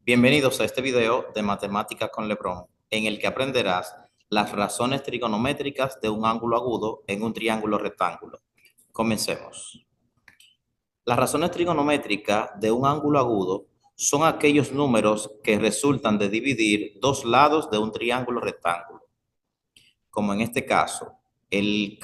Bienvenidos a este video de Matemáticas con Lebrón, en el que aprenderás las razones trigonométricas de un ángulo agudo en un triángulo rectángulo. Comencemos. Las razones trigonométricas de un ángulo agudo son aquellos números que resultan de dividir dos lados de un triángulo rectángulo. Como en este caso, el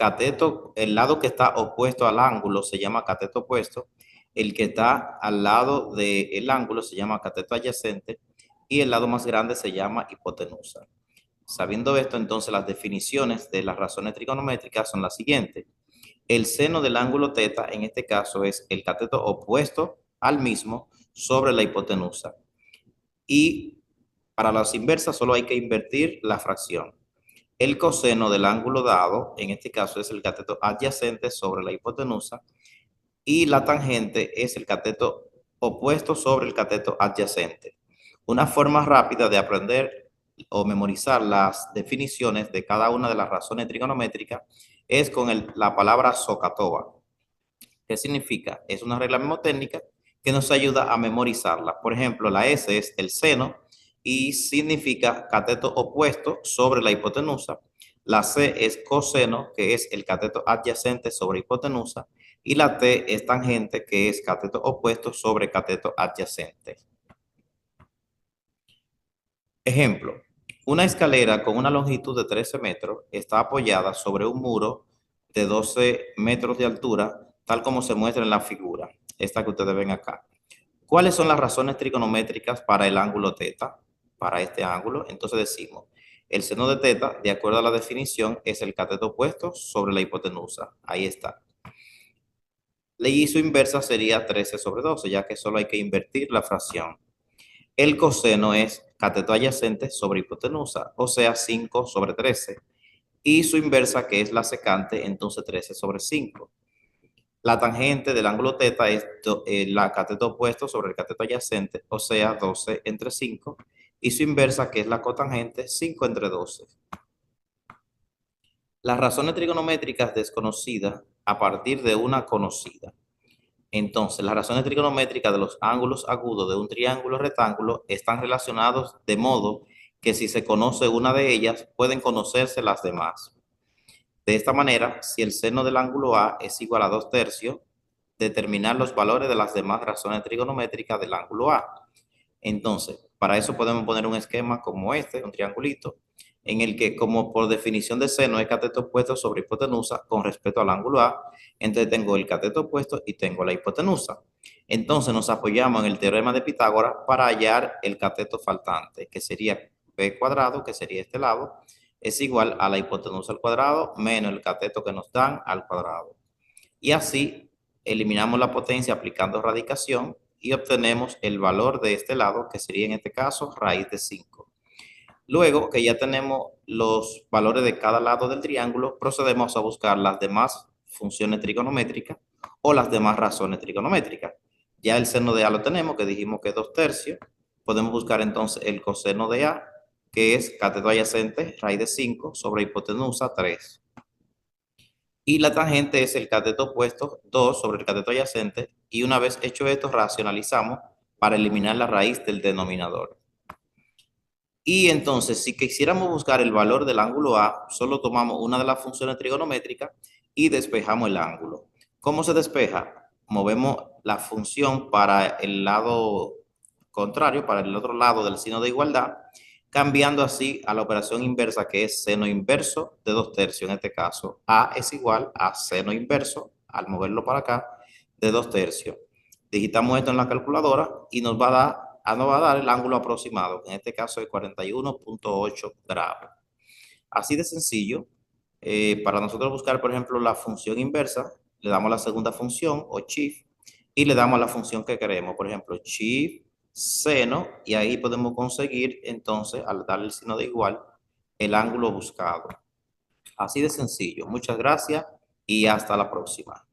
lado que está opuesto al ángulo se llama cateto opuesto, el que está al lado del ángulo se llama cateto adyacente y el lado más grande se llama hipotenusa. Sabiendo esto, entonces las definiciones de las razones trigonométricas son las siguientes. El seno del ángulo teta, en este caso, es el cateto opuesto al mismo sobre la hipotenusa. Y para las inversas solo hay que invertir la fracción. El coseno del ángulo dado, en este caso, es el cateto adyacente sobre la hipotenusa, y la tangente es el cateto opuesto sobre el cateto adyacente. Una forma rápida de aprender o memorizar las definiciones de cada una de las razones trigonométricas es con la palabra SOHCAHTOA. ¿Qué significa? Es una regla mnemotécnica que nos ayuda a memorizarla. Por ejemplo, la S es el seno y significa cateto opuesto sobre la hipotenusa. La C es coseno, que es el cateto adyacente sobre hipotenusa. Y la T es tangente, que es cateto opuesto sobre cateto adyacente. Ejemplo, una escalera con una longitud de 13 metros está apoyada sobre un muro de 12 metros de altura, tal como se muestra en la figura, esta que ustedes ven acá. ¿Cuáles son las razones trigonométricas para el ángulo teta? Para este ángulo, entonces decimos, el seno de teta, de acuerdo a la definición, es el cateto opuesto sobre la hipotenusa. Ahí está. Y su inversa sería 13 sobre 12, ya que solo hay que invertir la fracción. El coseno es cateto adyacente sobre hipotenusa, o sea, 5 sobre 13. Y su inversa, que es la secante, entonces 13 sobre 5. La tangente del ángulo teta es la cateto opuesto sobre el cateto adyacente, o sea, 12 entre 5. Y su inversa, que es la cotangente, 5 entre 12. Las razones trigonométricas desconocidas a partir de una conocida. Entonces, las razones trigonométricas de los ángulos agudos de un triángulo rectángulo están relacionados de modo que si se conoce una de ellas, pueden conocerse las demás. De esta manera, si el seno del ángulo A es igual a 2 tercios, determinar los valores de las demás razones trigonométricas del ángulo A. Entonces, para eso podemos poner un esquema como este, un triangulito, en el que como por definición de seno es cateto opuesto sobre hipotenusa con respecto al ángulo A, entonces tengo el cateto opuesto y tengo la hipotenusa. Entonces nos apoyamos en el teorema de Pitágoras para hallar el cateto faltante, que sería b cuadrado, que sería este lado, es igual a la hipotenusa al cuadrado menos el cateto que nos dan al cuadrado. Y así eliminamos la potencia aplicando radicación y obtenemos el valor de este lado, que sería en este caso raíz de 5. Luego que ya tenemos los valores de cada lado del triángulo, procedemos a buscar las demás funciones trigonométricas o las demás razones trigonométricas. Ya el seno de A lo tenemos, que dijimos que es 2 tercios. Podemos buscar entonces el coseno de A, que es cateto adyacente, raíz de 5, sobre hipotenusa 3. Y la tangente es el cateto opuesto 2 sobre el cateto adyacente. Y una vez hecho esto, racionalizamos para eliminar la raíz del denominador. Y entonces, si quisiéramos buscar el valor del ángulo A, solo tomamos una de las funciones trigonométricas y despejamos el ángulo. ¿Cómo se despeja? Movemos la función para el lado contrario, para el otro lado del signo de igualdad, cambiando así a la operación inversa, que es seno inverso de 2 tercios. En este caso, A es igual a seno inverso, al moverlo para acá, de 2 tercios. Digitamos esto en la calculadora y nos va a dar el ángulo aproximado, que en este caso es 41.8 grados. Así de sencillo. Para nosotros buscar, por ejemplo, la función inversa, le damos la segunda función o shift y le damos la función que queremos, por ejemplo, shift seno, y ahí podemos conseguir entonces, al darle el signo de igual, el ángulo buscado. Así de sencillo. Muchas gracias y hasta la próxima.